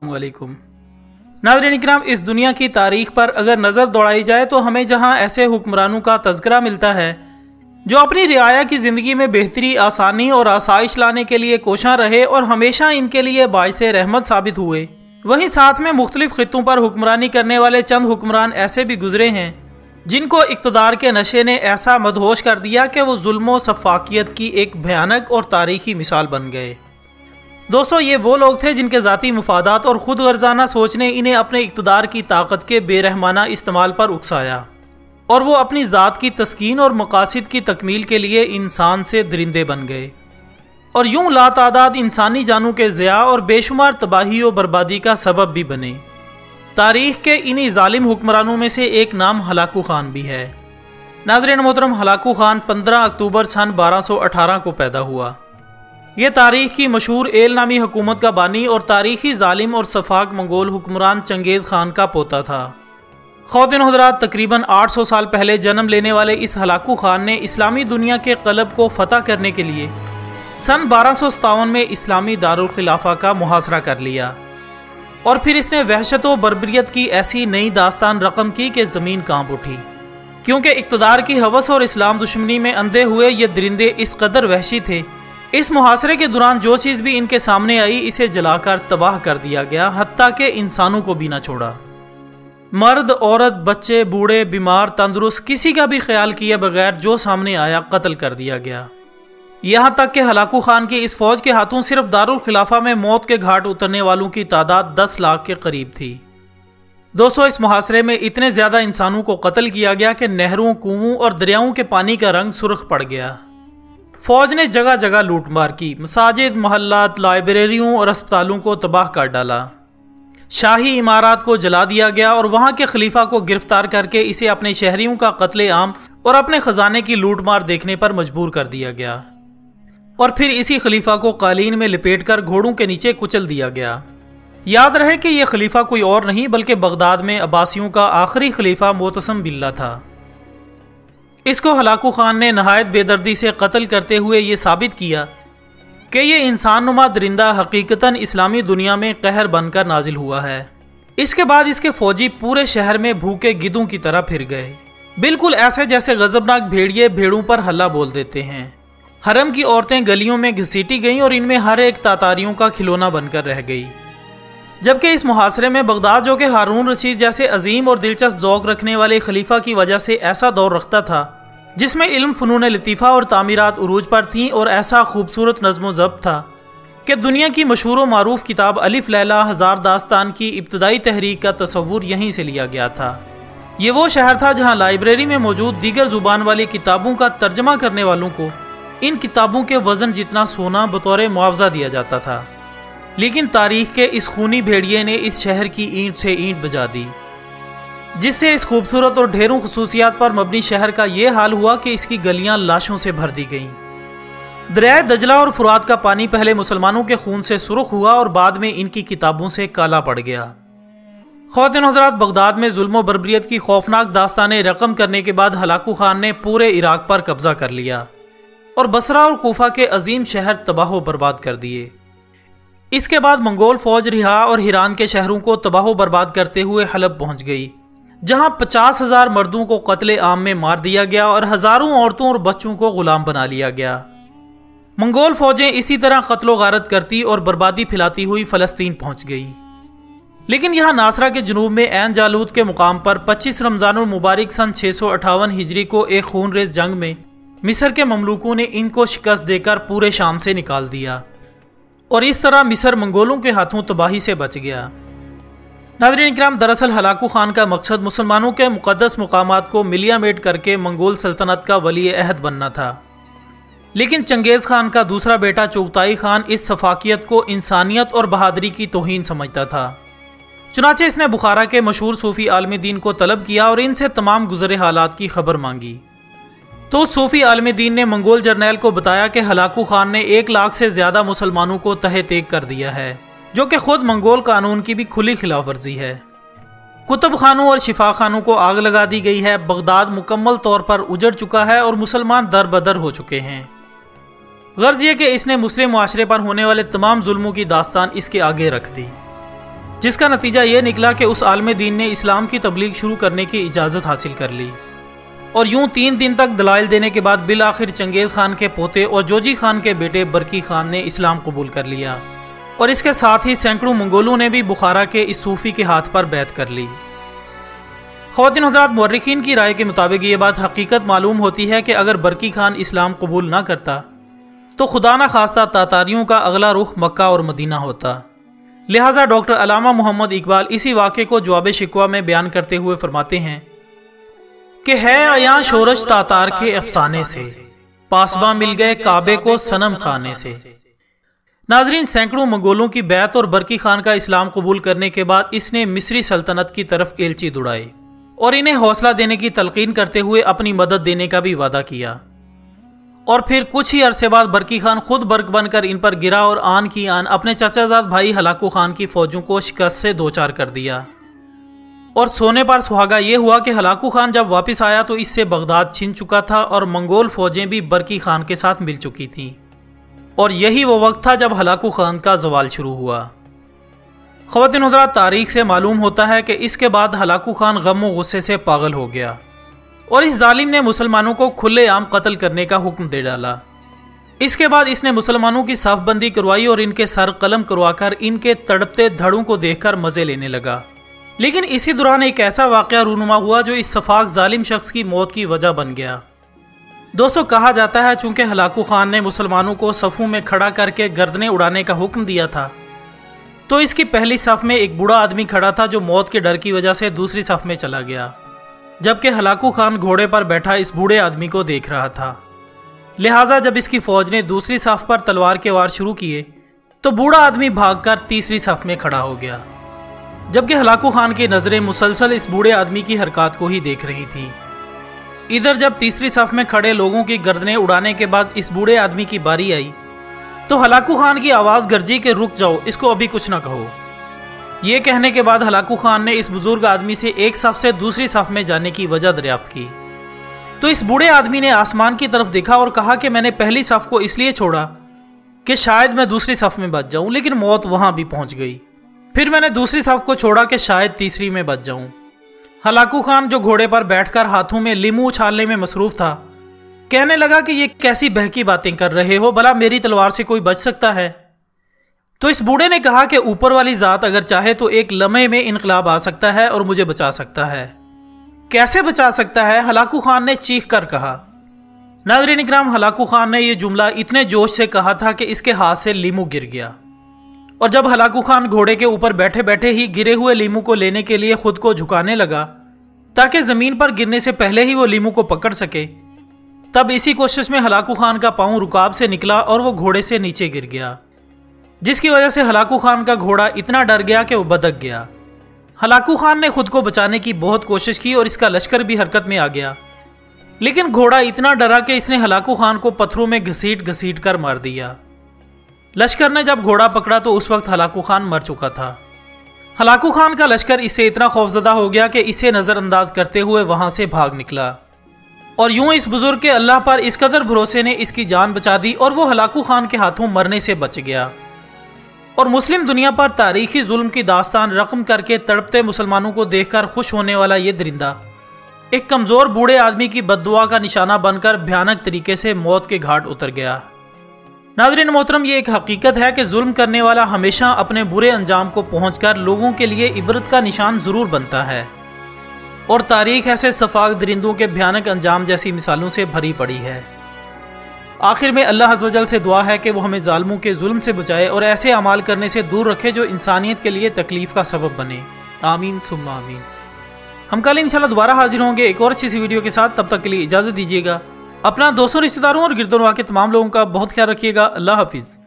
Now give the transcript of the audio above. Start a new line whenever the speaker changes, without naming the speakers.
السلام علیکم ناظرین اکرام، اس دنیا کی تاریخ پر اگر نظر دوڑائی جائے تو ہمیں جہاں ایسے حکمرانوں کا تذکرہ ملتا ہے جو اپنی رعایا کی زندگی میں بہتری، آسانی اور آسائش لانے کے لیے کوشاں رہے اور ہمیشہ ان کے لیے باعث رحمت ثابت ہوئے، وہیں ساتھ میں مختلف خطوں پر حکمرانی کرنے والے چند حکمران ایسے بھی گزرے ہیں جن کو اقتدار کے نشے نے ایسا مدہوش کر دیا کہ وہ ظلم و سفاکیت کی ایک بھیانک اور تاریخی مثال بن گئے۔ دوستو، یہ وہ لوگ تھے جن کے ذاتی مفادات اور خود غرضانہ سوچ نے انہیں اپنے اقتدار کی طاقت کے بے رحمانہ استعمال پر اکسایا، اور وہ اپنی ذات کی تسکین اور مقاصد کی تکمیل کے لیے انسان سے درندے بن گئے، اور یوں لا تعداد انسانی جانوں کے ضیاع اور بے شمار تباہی و بربادی کا سبب بھی بنے۔ تاریخ کے انہی ظالم حکمرانوں میں سے ایک نام ہلاکو خان بھی ہے۔ ناظرین محترم، ہلاکو خان 15 اکتوبر سن 1218 کو پیدا ہوا۔ یہ تاریخ کی مشہور ایل نامی حکومت کا بانی اور تاریخی ظالم اور سفاک منگول حکمران چنگیز خان کا پوتا تھا۔ خواتین و حضرات، تقریباً 800 سال پہلے جنم لینے والے اس ہلاکو خان نے اسلامی دنیا کے قلب کو فتح کرنے کے لیے سن 1257 میں اسلامی دارالخلافہ کا محاصرہ کر لیا، اور پھر اس نے وحشت و بربریت کی ایسی نئی داستان رقم کی کہ زمین کانپ اٹھی، کیونکہ اقتدار کی ہوس اور اسلام دشمنی میں اندھے ہوئے یہ درندے اس قدر وحشی تھے۔ اس محاصرے کے دوران جو چیز بھی ان کے سامنے آئی اسے جلا کر تباہ کر دیا گیا، حتیٰ کہ انسانوں کو بھی نہ چھوڑا۔ مرد، عورت، بچے، بوڑھے، بیمار، تندرست، کسی کا بھی خیال کیے بغیر جو سامنے آیا قتل کر دیا گیا۔ یہاں تک کہ ہلاکو خان کی اس فوج کے ہاتھوں صرف دارالخلافہ میں موت کے گھاٹ اترنے والوں کی تعداد 10 لاکھ کے قریب تھی۔ دوستو، اس محاصرے میں اتنے زیادہ انسانوں کو قتل کیا گیا کہ نہروں، کنووں اور دریاؤں کے پانی کا رنگ سرخ پڑ گیا۔ فوج نے جگہ جگہ لوٹ مار کی، مساجد، محلات، لائبریریوں اور اسپتالوں کو تباہ کر ڈالا، شاہی عمارات کو جلا دیا گیا اور وہاں کے خلیفہ کو گرفتار کر کے اسے اپنے شہریوں کا قتل عام اور اپنے خزانے کی لوٹ مار دیکھنے پر مجبور کر دیا گیا، اور پھر اسی خلیفہ کو قالین میں لپیٹ کر گھوڑوں کے نیچے کچل دیا گیا۔ یاد رہے کہ یہ خلیفہ کوئی اور نہیں بلکہ بغداد میں عباسیوں کا آخری خلیفہ معتصم باللہ تھا۔ اس کو ہلاکو خان نے نہایت بے دردی سے قتل کرتے ہوئے یہ ثابت کیا کہ یہ انسان نما درندہ حقیقتاً اسلامی دنیا میں قہر بن کر نازل ہوا ہے۔ اس کے بعد اس کے فوجی پورے شہر میں بھوکے گدھوں کی طرح پھر گئے، بالکل ایسے جیسے غضبناک بھیڑیے بھیڑوں پر ہلہ بول دیتے ہیں۔ حرم کی عورتیں گلیوں میں گھسیٹی گئیں اور ان میں ہر ایک تاتاریوں کا کھلونا بن کر رہ گئی۔ جبکہ اس محاصرے میں بغداد، جو کہ ہارون رشید جیسے عظیم اور دلچسپ ذوق رکھنے والے خلیفہ کی وجہ سے ایسا دور رکھتا تھا جس میں علم، فنون لطیفہ اور تعمیرات عروج پر تھیں، اور ایسا خوبصورت نظم و ضبط تھا کہ دنیا کی مشہور و معروف کتاب الف لیلہ ہزار داستان کی ابتدائی تحریک کا تصور یہیں سے لیا گیا تھا۔ یہ وہ شہر تھا جہاں لائبریری میں موجود دیگر زبان والی کتابوں کا ترجمہ کرنے والوں کو ان کتابوں کے وزن جتنا سونا بطور معاوضہ دیا جاتا تھا، لیکن تاریخ کے اس خونی بھیڑیے نے اس شہر کی اینٹ سے اینٹ بجا دی، جس سے اس خوبصورت اور ڈھیروں خصوصیات پر مبنی شہر کا یہ حال ہوا کہ اس کی گلیاں لاشوں سے بھر دی گئیں۔ دریائے دجلہ اور فرات کا پانی پہلے مسلمانوں کے خون سے سرخ ہوا اور بعد میں ان کی کتابوں سے کالا پڑ گیا۔ خواتین و حضرات، بغداد میں ظلم و بربریت کی خوفناک داستانیں رقم کرنے کے بعد ہلاکو خان نے پورے عراق پر قبضہ کر لیا اور بصرہ اور کوفہ کے عظیم شہر تباہ و برباد کر دیے۔ اس کے بعد منگول فوج رہا اور ہیران کے شہروں کو تباہ و برباد کرتے ہوئے حلب پہنچ گئی، جہاں 50,000 مردوں کو قتل عام میں مار دیا گیا اور ہزاروں عورتوں اور بچوں کو غلام بنا لیا گیا۔ منگول فوجیں اسی طرح قتل و غارت کرتی اور بربادی پھیلاتی ہوئی فلسطین پہنچ گئی، لیکن یہاں ناصرہ کے جنوب میں عین جالوت کے مقام پر 25 رمضان المبارک سن 658 ہجری کو ایک خون ریز جنگ میں مصر کے مملوکوں نے ان کو شکست دے کر پورے شام سے نکال دیا، اور اس طرح مصر منگولوں کے ہاتھوں تباہی سے بچ گیا۔ ناظرین اکرام، دراصل ہلاکو خان کا مقصد مسلمانوں کے مقدس مقامات کو ملیا میٹ کر کے منگول سلطنت کا ولی عہد بننا تھا، لیکن چنگیز خان کا دوسرا بیٹا چغتائی خان اس سفاکیت کو انسانیت اور بہادری کی توہین سمجھتا تھا۔ چنانچہ اس نے بخارا کے مشہور صوفی عالم دین کو طلب کیا اور ان سے تمام گزرے حالات کی خبر مانگی، تو صوفی عالم دین نے منگول جرنیل کو بتایا کہ ہلاکو خان نے 1 لاکھ سے زیادہ مسلمانوں کو تہہ تیگ کر دیا ہے، جو کہ خود منگول قانون کی بھی کھلی خلاف ورزی ہے۔ کتب خانوں اور شفا خانوں کو آگ لگا دی گئی ہے، بغداد مکمل طور پر اجڑ چکا ہے اور مسلمان در بدر ہو چکے ہیں۔ غرض یہ کہ اس نے مسلم معاشرے پر ہونے والے تمام ظلموں کی داستان اس کے آگے رکھ دی۔ جس کا نتیجہ یہ نکلا کہ اس عالم دین نے اسلام کی تبلیغ شروع کرنے کی اجازت حاصل کر لی، اور یوں 3 دن تک دلائل دینے کے بعد بالآخر چنگیز خان کے پوتے اور جوجی خان کے بیٹے برکی خان نے اسلام قبول کر لیا، اور اس کے ساتھ ہی سینکڑوں منگولوں نے بھی بخارا کے اس صوفی کے ہاتھ پر بیعت کر لی۔ خواتین حضرات، مورخین کی رائے کے مطابق یہ بات حقیقت معلوم ہوتی ہے کہ اگر برکی خان اسلام قبول نہ کرتا تو خدا نہ خواستہ تاتاریوں کا اگلا رخ مکہ اور مدینہ ہوتا۔ لہٰذا ڈاکٹر علامہ محمد اقبال اسی واقعے کو جواب شکوہ میں بیان کرتے ہوئے فرماتے ہیں کہ ہے عیاں شورش تاتار کے افسانے سے، پاسباں مل گئے کعبے کو صنم خانے سے۔ ناظرین، سینکڑوں منگولوں کی بیعت اور برکی خان کا اسلام قبول کرنے کے بعد اس نے مصری سلطنت کی طرف ایلچی دوڑائے اور انہیں حوصلہ دینے کی تلقین کرتے ہوئے اپنی مدد دینے کا بھی وعدہ کیا، اور پھر کچھ ہی عرصے بعد برکی خان خود برق بن کر ان پر گرا اور آن کی آن اپنے چچا زاد بھائی ہلاکو خان کی فوجوں کو شکست سے دوچار کر دیا۔ اور سونے پر سہاگا یہ ہوا کہ ہلاکو خان جب واپس آیا تو اس سے بغداد چھن چکا تھا اور منگول فوجیں بھی برکی خان کے ساتھ مل چکی تھیں، اور یہی وہ وقت تھا جب ہلاکو خان کا زوال شروع ہوا۔ خواتین حضرات، تاریخ سے معلوم ہوتا ہے کہ اس کے بعد ہلاکو خان غم و غصے سے پاگل ہو گیا، اور اس ظالم نے مسلمانوں کو کھلے عام قتل کرنے کا حکم دے ڈالا۔ اس کے بعد اس نے مسلمانوں کی صف بندی کروائی اور ان کے سر قلم کروا کر ان کے تڑپتے دھڑوں کو دیکھ کر مزے لینے لگا۔ لیکن اسی دوران ایک ایسا واقعہ رونما ہوا جو اس سفاک ظالم شخص کی موت کی وجہ بن گیا۔ دوستو، کہا جاتا ہے چونکہ ہلاکو خان نے مسلمانوں کو صفوں میں کھڑا کر کے گردنیں اڑانے کا حکم دیا تھا، تو اس کی پہلی صف میں ایک بوڑھا آدمی کھڑا تھا جو موت کے ڈر کی وجہ سے دوسری صف میں چلا گیا، جبکہ ہلاکو خان گھوڑے پر بیٹھا اس بوڑھے آدمی کو دیکھ رہا تھا۔ لہٰذا جب اس کی فوج نے دوسری صف پر تلوار کے وار شروع کیے تو بوڑھا آدمی بھاگ کر تیسری صف میں کھڑا ہو گیا، جبکہ ہلاکو خان کی نظریں مسلسل اس بوڑھے آدمی کی حرکات کو ہی دیکھ رہی تھی۔ ادھر جب تیسری صف میں کھڑے لوگوں کی گردنیں اڑانے کے بعد اس بوڑھے آدمی کی باری آئی تو ہلاکو خان کی آواز گرجی کہ رک جاؤ، اس کو ابھی کچھ نہ کہو۔ یہ کہنے کے بعد ہلاکو خان نے اس بزرگ آدمی سے ایک صف سے دوسری صف میں جانے کی وجہ دریافت کی، تو اس بوڑھے آدمی نے آسمان کی طرف دیکھا اور کہا کہ میں نے پہلی صف کو اس لیے چھوڑا کہ شاید میں دوسری صف میں بچ جاؤں، لیکن موت وہاں بھی پہنچ گئی۔ پھر میں نے دوسری صف کو چھوڑا کہ شاید تیسری میں بچ جاؤں۔ ہلاکو خان جو گھوڑے پر بیٹھ کر ہاتھوں میں لیمو اچھالنے میں مصروف تھا، کہنے لگا کہ یہ کیسی بہکی باتیں کر رہے ہو، بھلا میری تلوار سے کوئی بچ سکتا ہے؟ تو اس بوڑھے نے کہا کہ اوپر والی ذات اگر چاہے تو ایک لمحے میں انقلاب آ سکتا ہے اور مجھے بچا سکتا ہے۔ کیسے بچا سکتا ہے؟ ہلاکو خان نے چیخ کر کہا۔ ناظرین اکرام، ہلاکو خان نے یہ جملہ اتنے جوش سے کہا تھا کہ اس کے ہاتھ سے لیمو گر گیا، اور جب ہلاکو خان گھوڑے کے اوپر بیٹھے بیٹھے ہی گرے ہوئے لیمو کو لینے کے لیے خود کو جھکانے لگا تاکہ زمین پر گرنے سے پہلے ہی وہ لیمو کو پکڑ سکے، تب اسی کوشش میں ہلاکو خان کا پاؤں رکاب سے نکلا اور وہ گھوڑے سے نیچے گر گیا، جس کی وجہ سے ہلاکو خان کا گھوڑا اتنا ڈر گیا کہ وہ بدک گیا۔ ہلاکو خان نے خود کو بچانے کی بہت کوشش کی اور اس کا لشکر بھی حرکت میں آ گیا، لیکن گھوڑا اتنا ڈرا کہ اس نے ہلاکو خان کو پتھروں میں گھسیٹ گھسیٹ کر مار دیا۔ لشکر نے جب گھوڑا پکڑا تو اس وقت ہلاکو خان مر چکا تھا۔ ہلاکو خان کا لشکر اس سے اتنا خوفزدہ ہو گیا کہ اسے نظر انداز کرتے ہوئے وہاں سے بھاگ نکلا، اور یوں اس بزرگ کے اللہ پر اس قدر بھروسے نے اس کی جان بچا دی اور وہ ہلاکو خان کے ہاتھوں مرنے سے بچ گیا۔ اور مسلم دنیا پر تاریخی ظلم کی داستان رقم کر کے تڑپتے مسلمانوں کو دیکھ کر خوش ہونے والا یہ درندہ ایک کمزور بوڑھے آدمی کی بد دعا کا نشانہ بن کر بھیانک طریقے سے موت کے گھاٹ اتر گیا۔ ناظرین محترم، یہ ایک حقیقت ہے کہ ظلم کرنے والا ہمیشہ اپنے برے انجام کو پہنچ کر لوگوں کے لیے عبرت کا نشان ضرور بنتا ہے، اور تاریخ ایسے سفاک درندوں کے بھیانک انجام جیسی مثالوں سے بھری پڑی ہے۔ آخر میں اللہ عز و جل سے دعا ہے کہ وہ ہمیں ظالموں کے ظلم سے بچائے اور ایسے اعمال کرنے سے دور رکھے جو انسانیت کے لیے تکلیف کا سبب بنے۔ آمین ثم آمین۔ ہم کل انشاءاللہ دوبارہ حاضر ہوں گے ایک اور اچھی سی ویڈیو کے ساتھ، تب تک کے لیے اجازت دیجیے گا۔ اپنا دوستوں، رشتہ داروں اور گرد و نواح کے تمام لوگوں کا بہت خیال رکھیے گا۔ اللہ حافظ۔